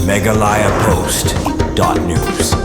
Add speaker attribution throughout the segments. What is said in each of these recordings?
Speaker 1: MeghalayaPost.news.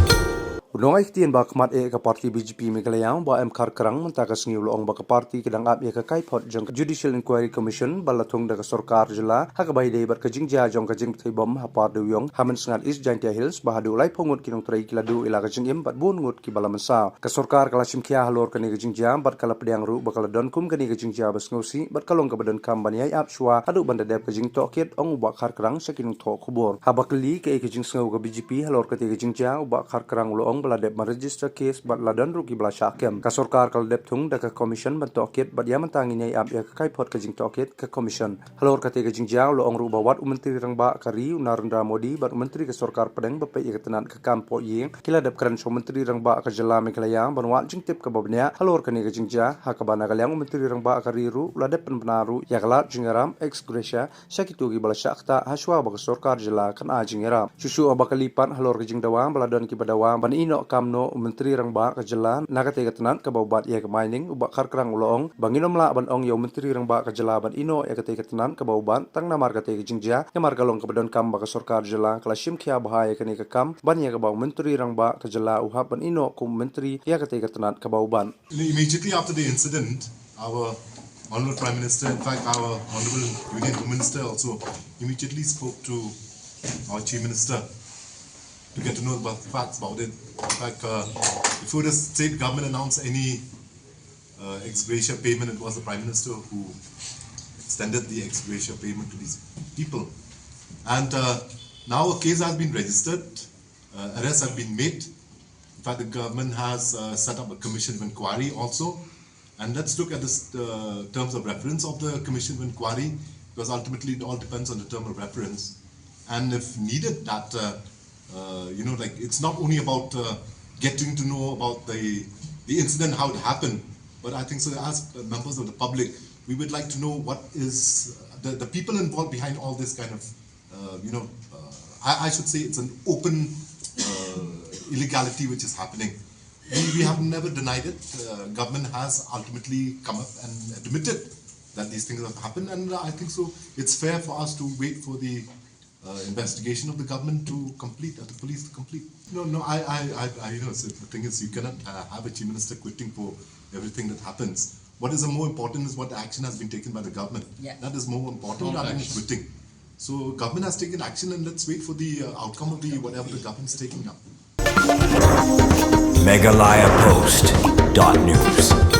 Speaker 2: Unong ay bak mat ka parti BJP Meghalaya ba kar karang mentakas ngiulong baka parti kedang ap ka Kaiphod jong Judicial Inquiry Commission balatung daga sorkar jela hakabai dei bar ka jingja jong ka jing Bthei bom hapar Dewiong Mynsngat is Jaintia Hills bahadu lai pongut kinong trai kiladu ila ka jingim bat bun ngut ki balamansa ka sorkar kala Sngewkhia halor ka ni ka jingja bat kala pedang ru bakal don kum ka ni ka jingja bas ngosi bat kalong ka badan kam baniai ap Shuwa adu banda deb ka jing tokit ong ba kar karang sa kinong to khubor habakli ka jing sngaw ka BJP halor ka ti ka jingja ba kar karang lo ong bala deb register case bat ladan ruki bala syakem ka sorkar kal dep thung da ka commission ban tokit bat ya mantangi nei ap ya ka Kaiphod ka jing tokit ka commission halor ka te ka jing jaw lo ong ru bawat menteri rang ba kari Narendra Modi bat menteri ka sorkar pedeng ba pe ya tenan ka kampo yeng kila dep kran so menteri rang ba ka jela Meghalaya ban wat jing tip ka babnya halor ka ni ka jing ja ha ka bana galyang menteri rang ba kari ru la dep penaru ya galat jingaram ex gracia sakitu gi bala syakta haswa ba ka sorkar jela kan a jingaram susu abakalipan halor ka jing dawang bala don ki badawang ban ino kam no menteri rang ba ka jela nakate ka tenan ka bawbat ya ka mining ubak kar krang ulong banginom la ban ong yo menteri rang ba ka jela ban ino ya kate ka tenan ka bawban tang namar kate ka jingja ya mar galong ka badon kam ba ka sorkar jela kala Sngewkhia bahaya ka ni ka kam ban ya ka baw menteri rang ba ka jela uhap ban ino kum menteri ya kate ka tenan ka bawban.
Speaker 3: Immediately after the incident, our Honorable Prime Minister, in fact our Honorable Union Home Minister also immediately spoke to our Chief Minister to get to know about the facts about it. In fact, before the state government announced any ex gratia payment, it was the Prime Minister who extended the ex gratia payment to these people. And now a case has been registered, arrests have been made. In fact, the government has set up a commission of inquiry also. And let's look at the terms of reference of the commission of inquiry, because ultimately it all depends on the term of reference. And if needed, that like it's not only about getting to know about the incident, how it happened, but I think so as members of the public, we would like to know what is the people involved behind all this kind of, I should say it's an open illegality which is happening. We have never denied it. Government has ultimately come up and admitted that these things have happened, and I think so it's fair for us to wait for the investigation of the government to complete, the police to complete. No, so the thing is, you cannot have a Chief Minister quitting for everything that happens. What is more important is what action has been taken by the government. Yeah. That is more important rather than quitting. So government has taken action, and let's wait for the outcome of the whatever the government is taking now.
Speaker 1: MeghalayaPost.news.